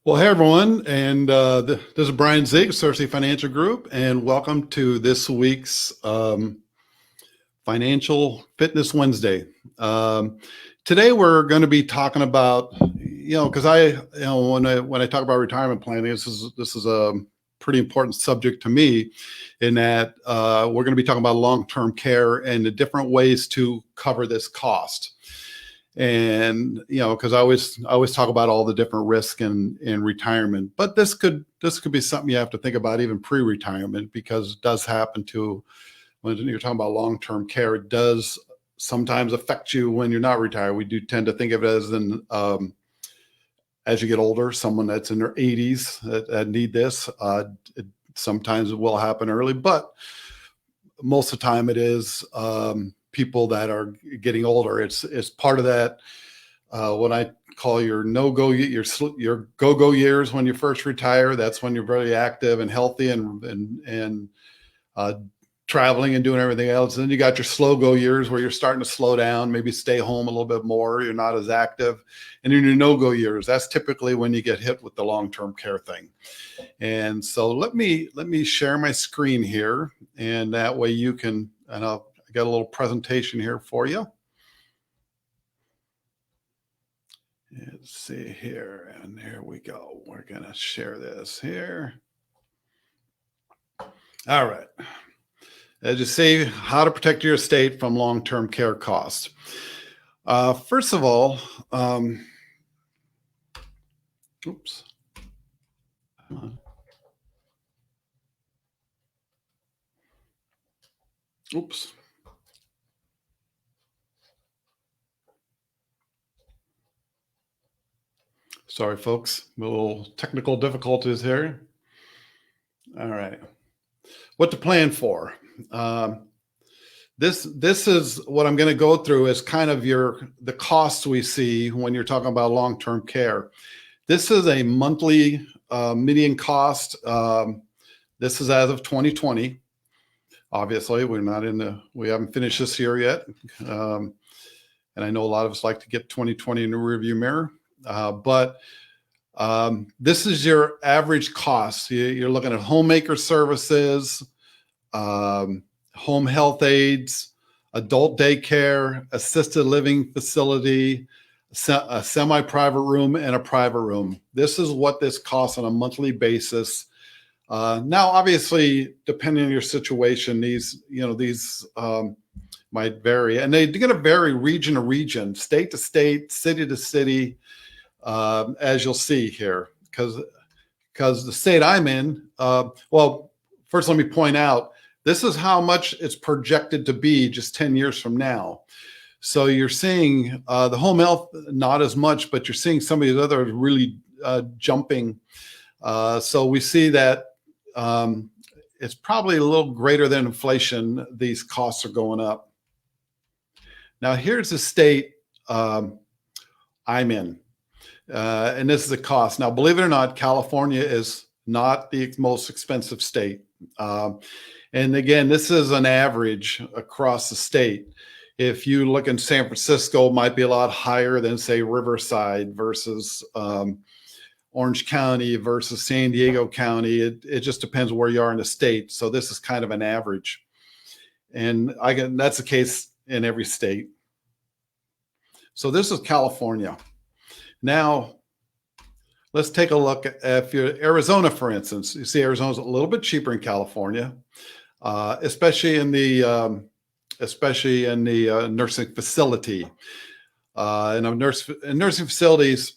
Well, hey everyone, and this is Brian Zig, Cersei Financial Group, and welcome to this week's Financial Fitness Wednesday. Today we're going to be talking about, because when I talk about retirement planning, this is a pretty important subject to me, in that we're going to be talking about long-term care and the different ways to cover this cost. And because I always talk about all the different risks in retirement, but this could be something you have to think about even pre-retirement, because it does happen to, when you're talking about long-term care, it does sometimes affect you when you're not retired. We do tend to think of it as you get older, someone that's in their 80s that need this. Sometimes it will happen early, but most of the time it is people that are getting older. It's part of that what I call your no-go, your go-go years when you first retire. That's when you're very active and healthy and traveling and doing everything else. And then you got your slow-go years where you're starting to slow down, maybe stay home a little bit more. You're not as active. And in your no-go years, that's typically when you get hit with the long-term care thing. And so let me share my screen here, and that way you can, and I got a little presentation here for you. Let's see here, and here we go. We're going to share this here. All right. As you see, how to protect your estate from long-term care costs. First of all, oops. Oops. Sorry, folks. A little technical difficulties here. All right. What to plan for. This is what I'm going to go through is kind of the costs we see when you're talking about long-term care. This is a monthly median cost. This is as of 2020. Obviously, we haven't finished this year yet. And I know a lot of us like to get 2020 in the rearview mirror. But this is your average cost. You're looking at homemaker services, home health aides, adult daycare, assisted living facility, a semi-private room, and a private room. This is what this costs on a monthly basis. Now, obviously, depending on your situation, these might vary, and they're going to vary region to region, state to state, city to city, as you'll see here, because the state I'm in, well, first let me point out, this is how much it's projected to be just 10 years from now. So you're seeing the home health, not as much, but you're seeing some of these others really jumping. So we see that it's probably a little greater than inflation. These costs are going up. Now, here's the state I'm in. And this is the cost. Now, believe it or not, California is not the most expensive state. And again, this is an average across the state. If you look in San Francisco, it might be a lot higher than, say, Riverside versus Orange County versus San Diego County. It just depends where you are in the state. So this is kind of an average. And that's the case in every state. So this is California. Now, let's take a look at if you're Arizona, for instance. You see Arizona's a little bit cheaper in California, especially in the nursing facility. And nursing facilities.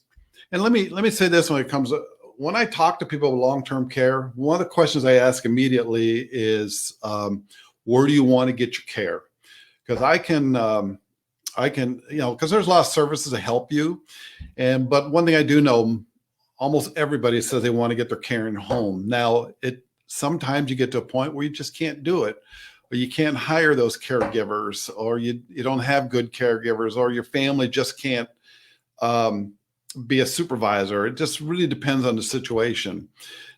And let me say this when I talk to people with long-term care, one of the questions I ask immediately is, where do you want to get your care? Because I can, because there's a lot of services to help you. But one thing I do know, almost everybody says they want to get their care in home. Now, sometimes you get to a point where you just can't do it, or you can't hire those caregivers, or you don't have good caregivers, or your family just can't be a supervisor. It just really depends on the situation.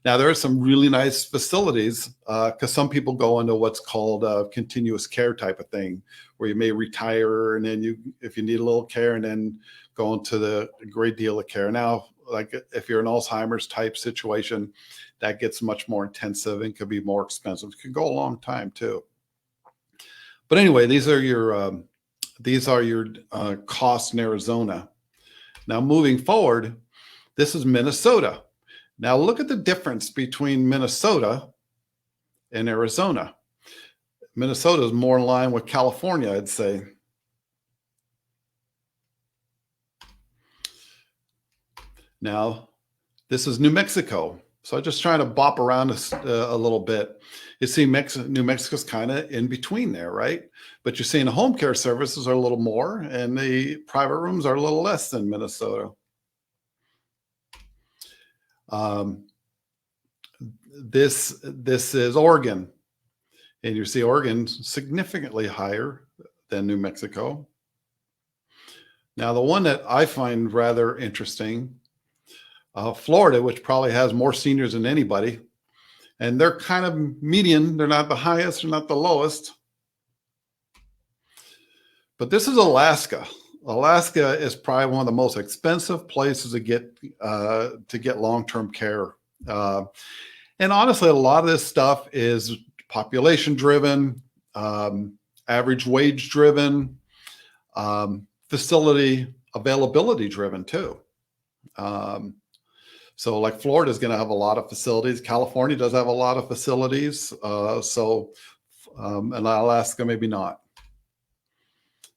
Now, there are some really nice facilities because some people go into what's called a continuous care type of thing, where you may retire and then if you need a little care, and then go into the great deal of care. Now, like if you're an Alzheimer's type situation, that gets much more intensive and could be more expensive. It could go a long time too. But anyway, these are your costs in Arizona. Now moving forward, this is Minnesota. Now look at the difference between Minnesota and Arizona. Minnesota is more in line with California, I'd say. Now, this is New Mexico. So I'm just trying to bop around a little bit. You see New Mexico's kind of in between there, right? But you're seeing the home care services are a little more and the private rooms are a little less than Minnesota. This is Oregon. And you see Oregon significantly higher than New Mexico. Now, the one that I find rather interesting, Florida, which probably has more seniors than anybody, and they're kind of median. They're not the highest, they're not the lowest. But this is Alaska. Alaska is probably one of the most expensive places to get long-term care. And honestly, a lot of this stuff is population driven, average wage driven, facility availability driven too. So like Florida is going to have a lot of facilities. California does have a lot of facilities. And Alaska, maybe not.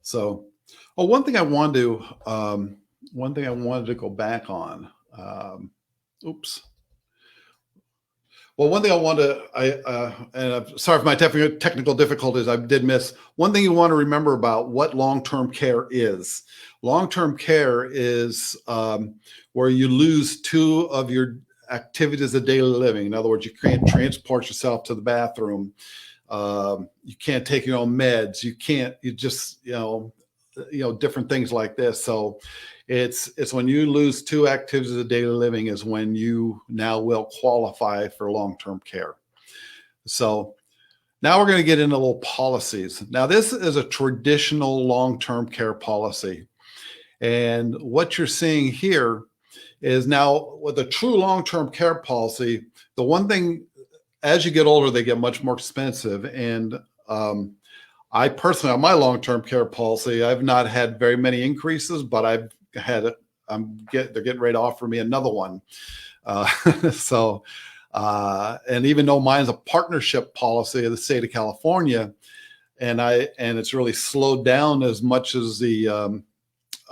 So, one thing I wanted to go back on. Oops. Well, one thing I want to, and I'm sorry for my technical difficulties, I did miss. One thing you want to remember about what long-term care is. Long-term care is where you lose 2 of your activities of daily living. In other words, you can't transport yourself to the bathroom. You can't take your own meds. You just different things like this. So it's when you lose 2 activities of daily living is when you now will qualify for long-term care. So now we're going to get into little policies. Now this is a traditional long-term care policy. And what you're seeing here is now with a true long-term care policy, the one thing, as you get older, they get much more expensive. And I personally, on my long-term care policy, I've not had very many increases, but they're getting ready to offer me another one. And even though mine's a partnership policy of the state of California, and it's really slowed down as much as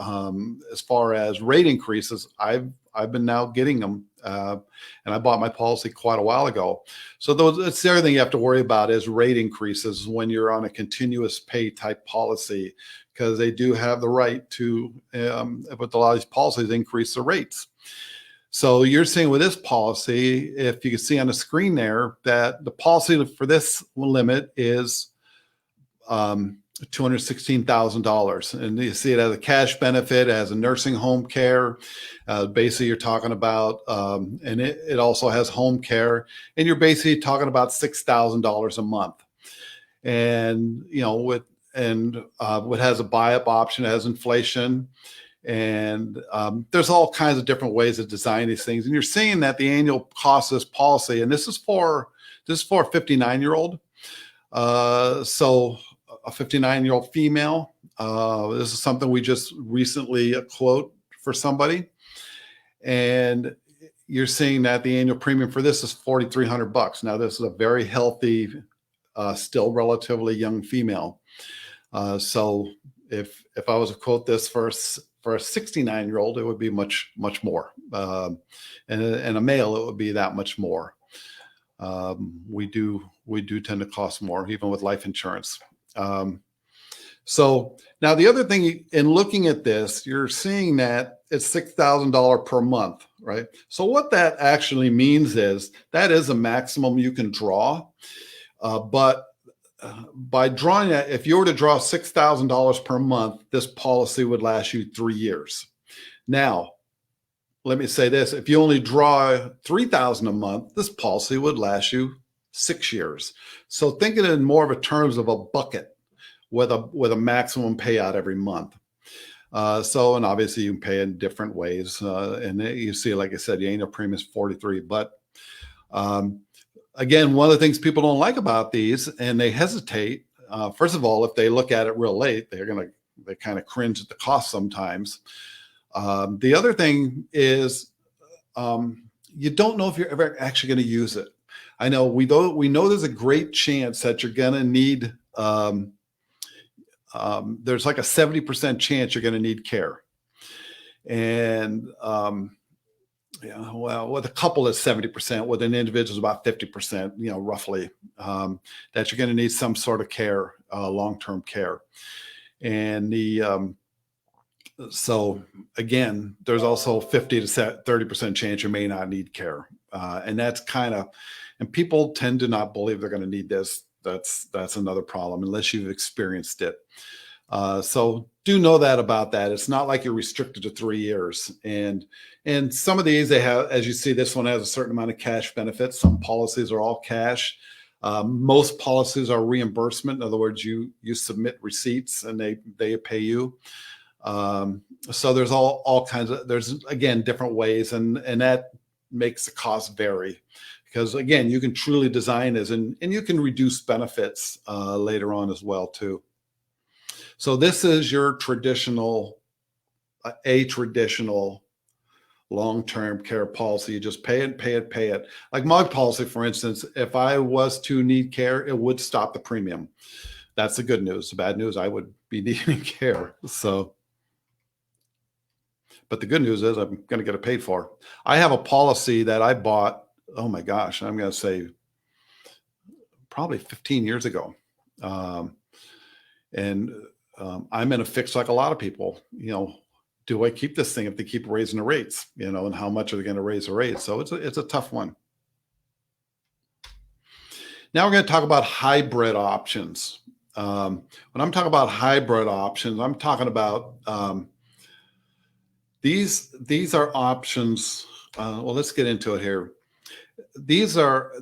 as far as rate increases, I've been now getting them. And I bought my policy quite a while ago. So that's the other thing you have to worry about is rate increases when you're on a continuous pay type policy, because they do have the right to, with a lot of these policies, increase the rates. So you're seeing with this policy, if you can see on the screen there, that the policy for this limit is $216,000. And you see it as a cash benefit, as a nursing home care. Basically, you're talking about, and it also has home care. And you're basically talking about $6,000 a month. And, what has a buy-up option, it has inflation. And there's all kinds of different ways of designing these things. And you're seeing that the annual cost of this policy, and this is for a 59-year-old. So a 59-year-old female. This is something we just recently quote for somebody. And you're seeing that the annual premium for this is $4,300. Now, this is a very healthy, still relatively young female. So if I was to quote this for a 69-year-old, it would be much, much more. And a male, it would be that much more. We do tend to cost more, even with life insurance. So now the other thing in looking at this, you're seeing that it's $6,000 per month, right? So what that actually means is that is a maximum you can draw. But by drawing that, if you were to draw $6,000 per month, this policy would last you 3 years. Now, let me say this, if you only draw $3,000 a month, this policy would last you 6 years. So think of it in more of a terms of a bucket with a maximum payout every month. And obviously you can pay in different ways. And you see, like I said, the annual premium is 43. But again, one of the things people don't like about these, and they hesitate, first of all, if they look at it real late, they kind of cringe at the cost sometimes. The other thing is you don't know if you're ever actually going to use it. I know we know there's a great chance that you're going to need, there's like a 70% chance you're going to need care. And yeah, well, with a couple it's 70%, with an individual is about 50%, roughly, that you're going to need some sort of care, long-term care. And so again, there's also 50 to 30% chance you may not need care. And that's and people tend to not believe they're going to need this. That's another problem unless you've experienced it. So do know that about that. It's not like you're restricted to 3 years. And some of these, they have, as you see, this one has a certain amount of cash benefits. Some policies are all cash. Most policies are reimbursement. In other words, you submit receipts and they pay you. So there's all kinds of, there's again, different ways, and that makes the cost vary, because again, you can truly design this and you can reduce benefits later on as well too. So this is your traditional long-term care policy. You just pay it. Like my policy, for instance, if I was to need care, it would stop the premium. That's the good news. The bad news, I would be needing care. But the good news is I'm going to get it paid for. I have a policy that I bought, oh my gosh, I'm going to say probably 15 years ago. I'm in a fix like a lot of people, do I keep this thing if they keep raising the rates, and how much are they going to raise the rates? So it's a tough one. Now we're going to talk about hybrid options. When I'm talking about hybrid options, I'm talking about these are options. Well, let's get into it here. These are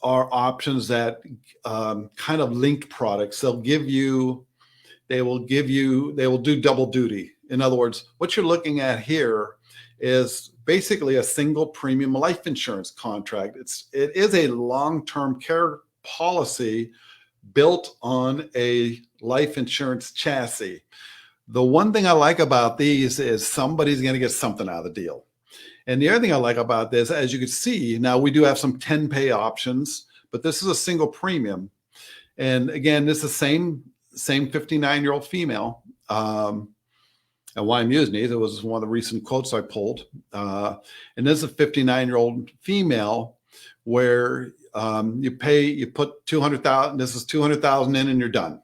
options that kind of linked products. They will do double duty. In other words, what you're looking at here is basically a single premium life insurance contract. It is a long-term care policy built on a life insurance chassis. The one thing I like about these is somebody's going to get something out of the deal. And the other thing I like about this, as you can see, now we do have some 10-pay options, but this is a single premium. And again, this is the same 59-year-old female. And why I'm using these, it was one of the recent quotes I pulled. And this is a 59-year-old female where you put 200,000, this is 200,000 in and you're done.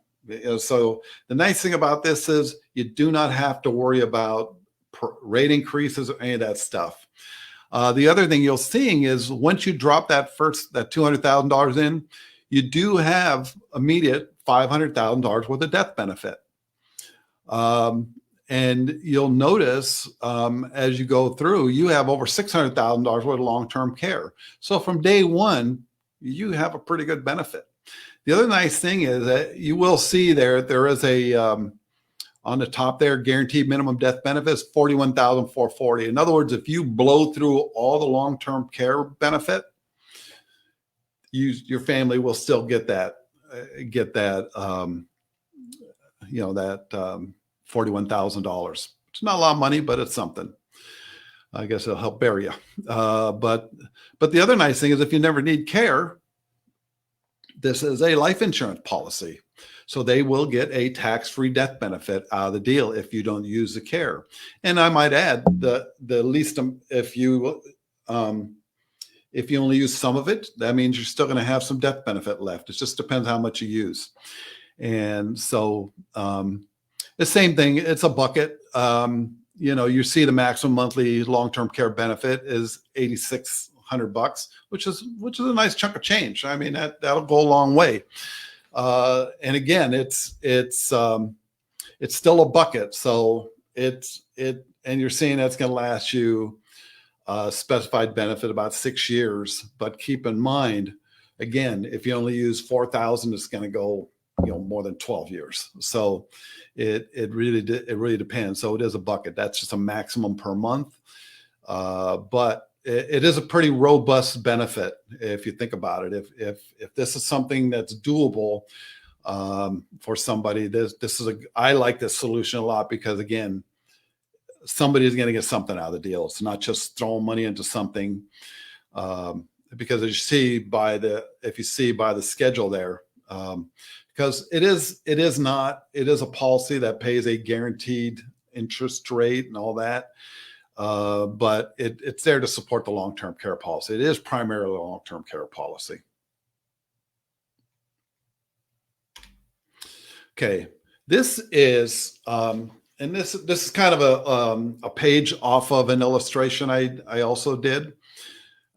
So the nice thing about this is you do not have to worry about rate increases or any of that stuff. The other thing you're seeing is once you drop that $200,000 in, you do have immediate $500,000 worth of death benefit. And you'll notice as you go through, you have over $600,000 worth of long-term care. So from day one, you have a pretty good benefit. The other nice thing is that you will see there is a, on the top there, guaranteed minimum death benefits, $41,440. In other words, if you blow through all the long-term care benefit, your family will still get that $41,000. It's not a lot of money, but it's something. I guess it'll help bury you. But the other nice thing is if you never need care, this is a life insurance policy. So they will get a tax-free death benefit out of the deal if you don't use the care. And I might add the least, if you only use some of it, that means you're still going to have some death benefit left. It just depends how much you use. And so the same thing, it's a bucket. You see the maximum monthly long-term care benefit is $8,600, which is a nice chunk of change. I mean, that'll go a long way. And again, it's still a bucket. So and you're seeing that's going to last you specified benefit about 6 years. But keep in mind, again, if you only use 4,000, it's going to go more than 12 years. So it really depends. So it is a bucket. That's just a maximum per month. But it is a pretty robust benefit if you think about it. If this is something that's doable for somebody, I like this solution a lot, because again, somebody is going to get something out of the deal. It's not just throwing money into something. Because if you see by the schedule there, because it is a policy that pays a guaranteed interest rate and all that. But it's there to support the long-term care policy. It is primarily a long-term care policy. Okay, this is and this is kind of a page off of an illustration I also did.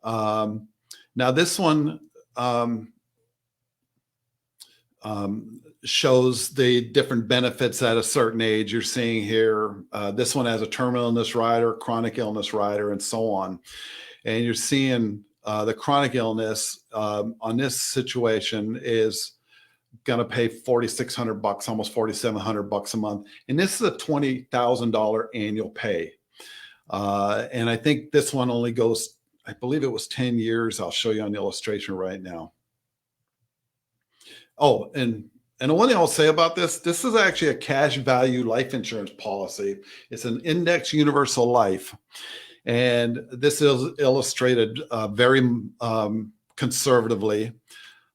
Now this one shows the different benefits at a certain age. You're seeing here, this one has a terminal illness rider, chronic illness rider, and so on. And you're seeing the chronic illness on this situation is going to pay $4,600, almost $4,700 a month. And this is a $20,000 annual pay. And I think this one only goes, I believe it was 10 years. I'll show you on the illustration right now. Oh, and the one thing I'll say about this is actually a cash value life insurance policy. It's an index universal life. And this is illustrated very conservatively.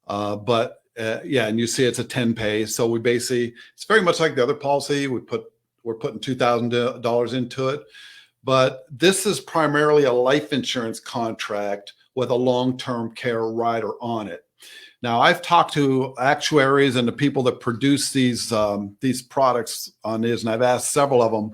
But yeah, and you see it's a 10 pay. So we basically, it's very much like the other policy. We're putting $2,000 into it. But this is primarily a life insurance contract with a long-term care rider on it. Now, I've talked to actuaries and the people that produce these products on this, and I've asked several of them,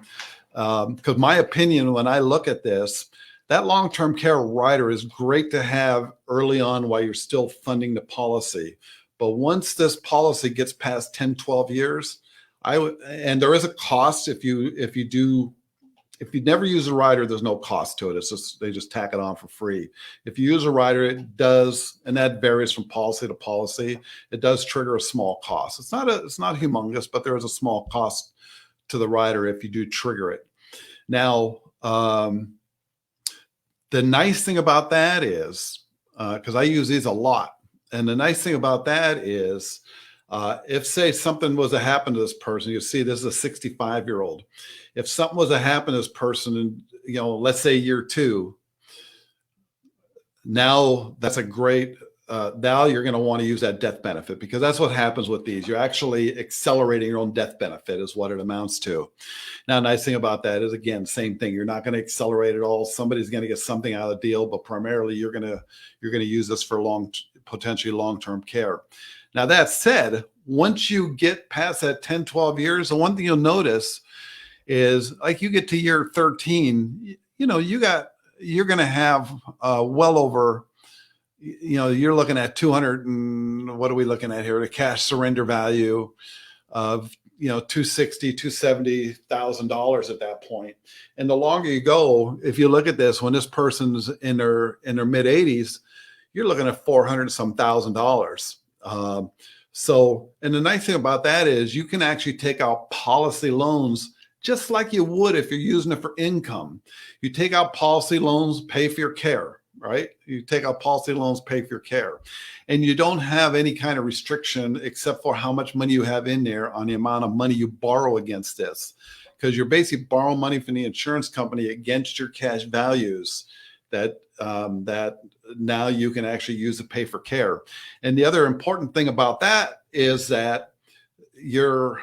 because my opinion when I look at this, that long-term care rider is great to have early on while you're still funding the policy. But once this policy gets past 10, 12 years, and there is a cost if you never use a rider, there's no cost to it. It's just, they just tack it on for free. If you use a rider, it does, and that varies from policy to policy, it does trigger a small cost. It's not humongous, but there is a small cost to the rider if you do trigger it. Now, the nice thing about that is, because I use these a lot, and the nice thing about that is, if say something was to happen to this person, you see this is a 65-year-old. If something was to happen to this person in, let's say year 2, now that's a great, now you're going to want to use that death benefit, because that's what happens with these. You're actually accelerating your own death benefit is what it amounts to. Now, nice thing about that is, again, same thing. You're not going to accelerate it all. Somebody's going to get something out of the deal, but primarily you're going to use this for potentially long-term care. Now, that said, once you get past that 10, 12 years, the one thing you'll notice is, like, you get to year 13, you're going to have well over, you're looking at 200 and what are we looking at here? The cash surrender value of, $260,000, $270,000 at that point. And the longer you go, if you look at this, when this person's in their mid 80s, you're looking at $400,000. So, and the nice thing about that is you can actually take out policy loans just like you would if you're using it for income. You take out policy loans, pay for your care, right? You take out policy loans, pay for your care. And you don't have any kind of restriction except for how much money you have in there on the amount of money you borrow against this. Because you're basically borrowing money from the insurance company against your cash values that now you can actually use to pay for care. And the other important thing about that is that your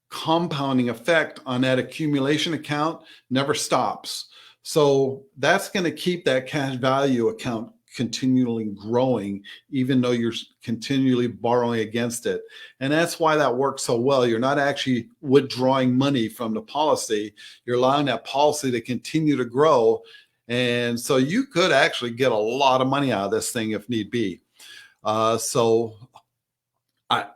compounding effect on that accumulation account never stops. So that's going to keep that cash value account continually growing, even though you're continually borrowing against it. And that's why that works so well. You're not actually withdrawing money from the policy. You're allowing that policy to continue to grow. And so you could actually get a lot of money out of this thing if need be. So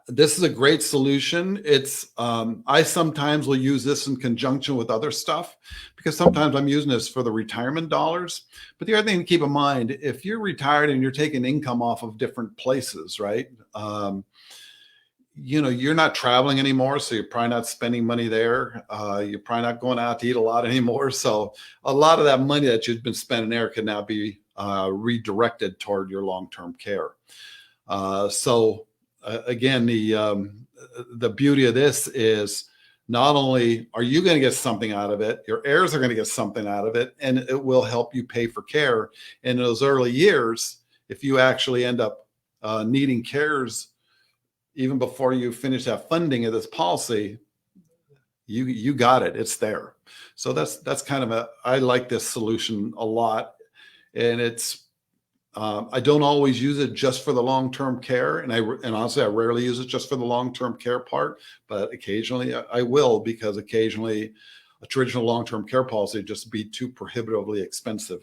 This is a great solution. It's I sometimes will use this in conjunction with other stuff because sometimes I'm using this for the retirement dollars. But the other thing to keep in mind, if you're retired and you're taking income off of different places, right? You're not traveling anymore, so you're probably not spending money there. You're probably not going out to eat a lot anymore. So a lot of that money that you've been spending there can now be redirected toward your long-term care. Again, the beauty of this is not only are you going to get something out of it, your heirs are going to get something out of it, and it will help you pay for care in those early years. If you actually end up needing cares even before you finish that funding of this policy, you got it. It's there. So that's kind of I like this solution a lot, and it's I don't always use it just for the long-term care, and honestly, I rarely use it just for the long-term care part, but occasionally I will, because occasionally a traditional long-term care policy would just be too prohibitively expensive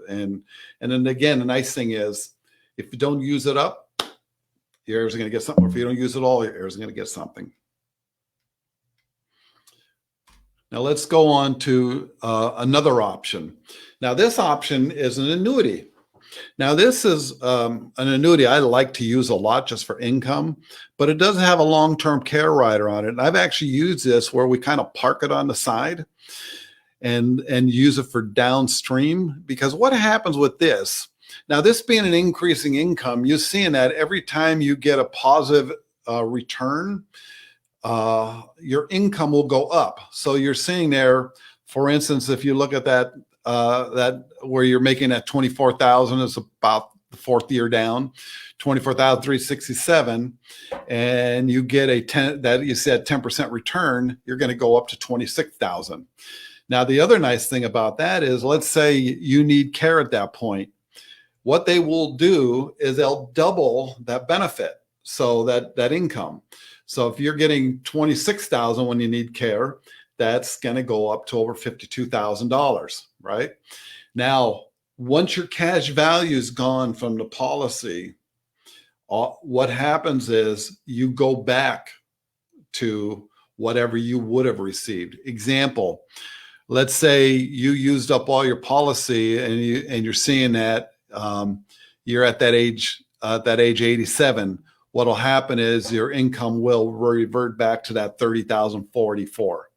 and then again, the nice thing is if you don't use it up, your heirs are going to get something. Or if you don't use it all, your heirs are going to get something. Now let's go on to another option. Now this option is an annuity. Now this is an annuity I like to use a lot just for income, but it does have a long-term care rider on it. And I've actually used this where we kind of park it on the side and use it for downstream, because what happens with this, now this being an increasing income, you're seeing that every time you get a positive return, your income will go up. So you're seeing there, for instance, if you look at that where you're making that 24,000 is about the fourth year down, 24,367, and you get a 10% return, you're going to go up to 26,000. Now the other nice thing about that is, let's say you need care at that point. What they will do is they'll double that benefit, so that income. So if you're getting 26,000 when you need care, that's going to go up to over $52,000, right? Now, once your cash value is gone from the policy, what happens is you go back to whatever you would have received. Example, let's say you used up all your policy and you're seeing that you're at that age 87. What'll happen is your income will revert back to that 30,044.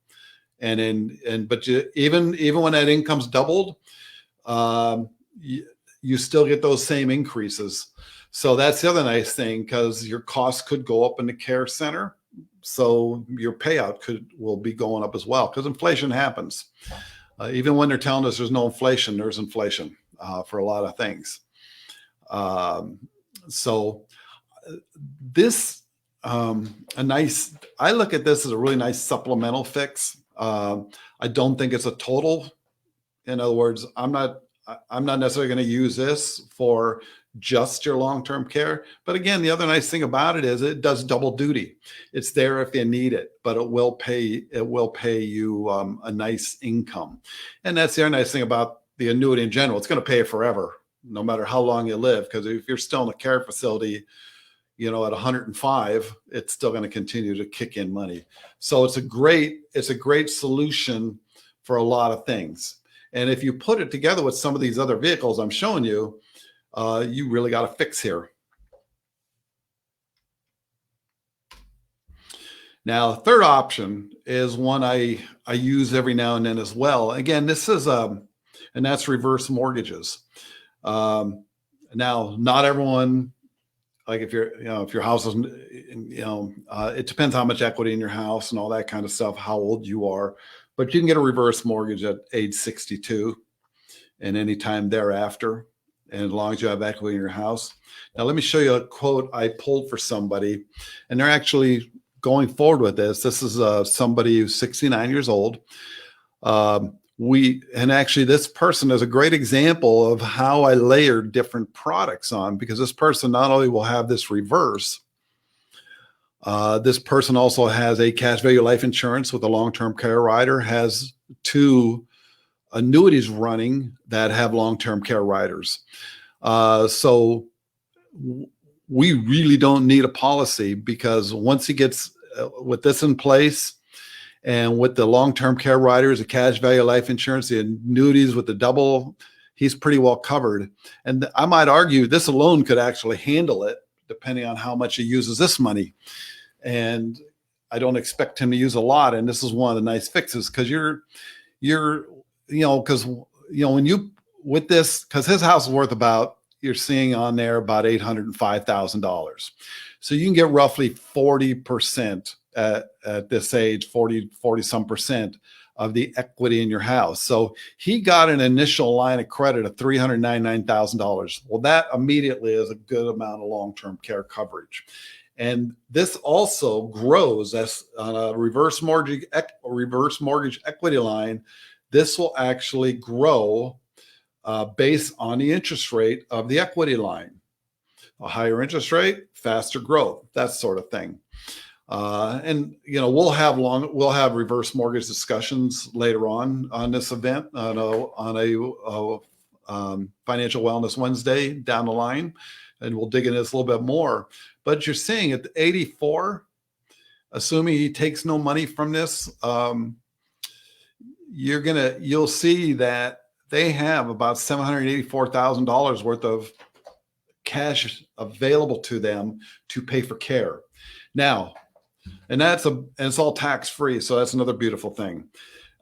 But even when that income's doubled, you still get those same increases. So that's the other nice thing, because your costs could go up in the care center, so your payout will be going up as well, because inflation happens. Even when they're telling us there's no inflation, there's inflation for a lot of things. This I look at this as a really nice supplemental fix. I don't think it's a total. In other words, I'm not necessarily going to use this for just your long-term care. But again, the other nice thing about it is it does double duty. It's there if you need it, but it will pay you a nice income. And that's the other nice thing about the annuity in general. It's going to pay you forever, no matter how long you live. Because if you're still in a care facility, at 105, it's still going to continue to kick in money. So it's a great solution for a lot of things. And if you put it together with some of these other vehicles I'm showing you, you really got a fix here. Now, the third option is one I use every now and then as well. Again, this is and that's reverse mortgages. Now, not everyone, like if your house is, it depends how much equity in your house and all that kind of stuff, how old you are, but you can get a reverse mortgage at age 62 and any time thereafter, and as long as you have equity in your house. Now, let me show you a quote I pulled for somebody, and they're actually going forward with this. This is somebody who's 69 years old. Actually, this person is a great example of how I layered different products on, because this person not only will have this reverse, this person also has a cash value life insurance with a long-term care rider, has 2 annuities running that have long-term care riders. So we really don't need a policy, because once he gets with this in place, and with the long-term care riders, the cash value life insurance, the annuities with the double, he's pretty well covered. And I might argue this alone could actually handle it, depending on how much he uses this money. And I don't expect him to use a lot. And this is one of the nice fixes, because when you, with this, because his house is worth about, you're seeing on there about $805,000. So you can get roughly 40% at this age, 40 some percent of the equity in your house. So he got an initial line of credit of $399,000. Well, that immediately is a good amount of long-term care coverage. And this also grows as on a reverse mortgage equity line. This will actually grow based on the interest rate of the equity line. A higher interest rate, faster growth, that sort of thing. And we'll have reverse mortgage discussions later on this event on a Financial Wellness Wednesday down the line, and we'll dig into this a little bit more. But you're seeing at 84, assuming he takes no money from this, you'll see that they have about $784,000 worth of cash available to them to pay for care. Now, and it's all tax free, so that's another beautiful thing.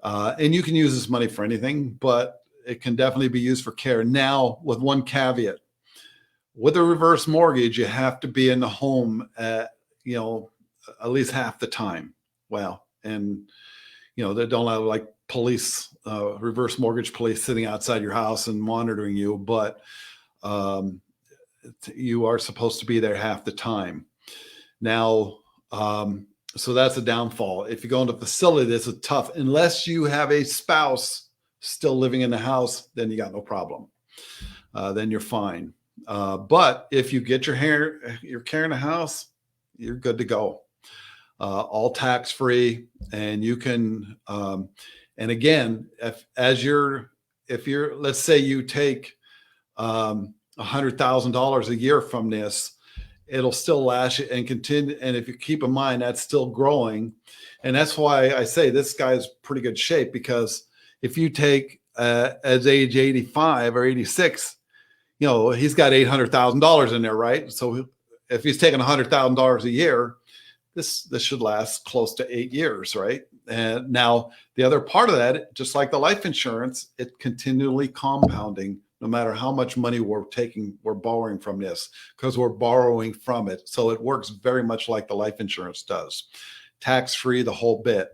And you can use this money for anything, but it can definitely be used for care. Now, with one caveat, with a reverse mortgage, you have to be in the home at least half the time. Well, and they don't have like police, reverse mortgage police sitting outside your house and monitoring you, but you are supposed to be there half the time. Now, so that's a downfall. If you go into a facility, this is tough. Unless you have a spouse still living in the house, then you got no problem. Then you're fine. But if you get your care in the house, you're good to go. All tax free, and you can. And again, if you're, let's say you take $100,000 a year from this, it'll still last you and continue. And if you keep in mind, that's still growing. And that's why I say this guy's pretty good shape, because if you take as age 85 or 86, he's got $800,000 in there, right? So if he's taking $100,000 a year, this should last close to 8 years, right? And now the other part of that, just like the life insurance, it continually compounding no matter how much money we're borrowing from this, because we're borrowing from it. So it works very much like the life insurance does, tax-free, the whole bit.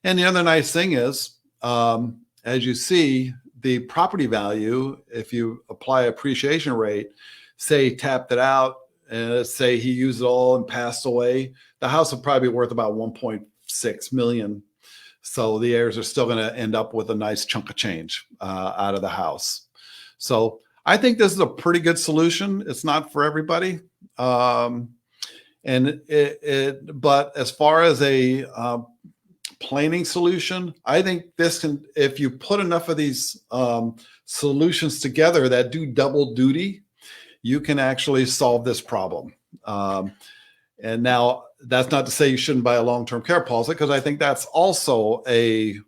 And the other nice thing is, as you see, the property value, if you apply appreciation rate, say he tapped it out, and let's say he used it all and passed away, the house would probably be worth about $1.6 million. So the heirs are still going to end up with a nice chunk of change out of the house. So I think this is a pretty good solution. It's not for everybody. But as far as a planning solution, I think this can, if you put enough of these solutions together that do double duty, you can actually solve this problem. And now that's not to say you shouldn't buy a long-term care policy, because I think that's also a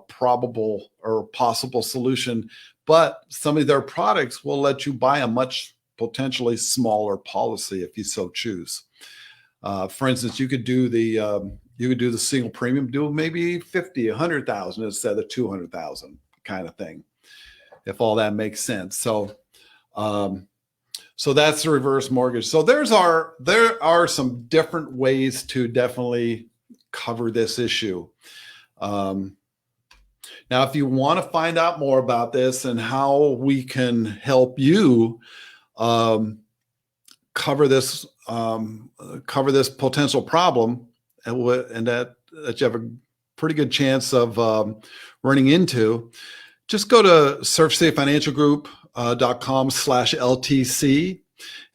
probable or possible solution. But some of their products will let you buy a much potentially smaller policy if you so choose. For instance, you could do the single premium, do maybe 50, 100,000 instead of 200,000 kind of thing, if all that makes sense. So that's the reverse mortgage. So there are some different ways to definitely cover this issue. Now, if you want to find out more about this and how we can help you cover this potential problem, and that you have a pretty good chance of running into, just go to surfsafefinancialgroup.com/LTC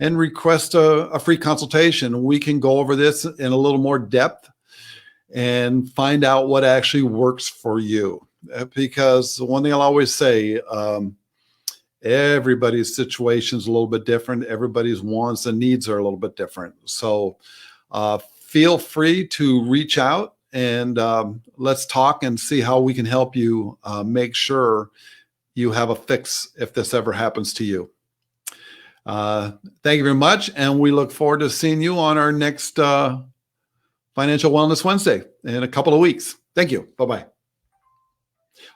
and request a free consultation. We can go over this in a little more depth and find out what actually works for you. Because one thing I'll always say everybody's situation is a little bit different. Everybody's wants and needs are a little bit different. So feel free to reach out and let's talk and see how we can help you make sure you have a fix if this ever happens to you. Thank you very much. And we look forward to seeing you on our next Financial Wellness Wednesday in a couple of weeks. Thank you. Bye-bye.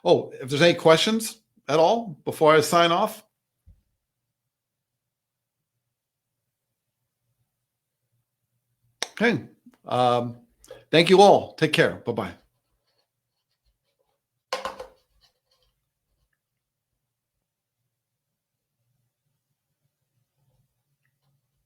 Oh, if there's any questions at all before I sign off. Okay. Thank you all. Take care. Bye-bye.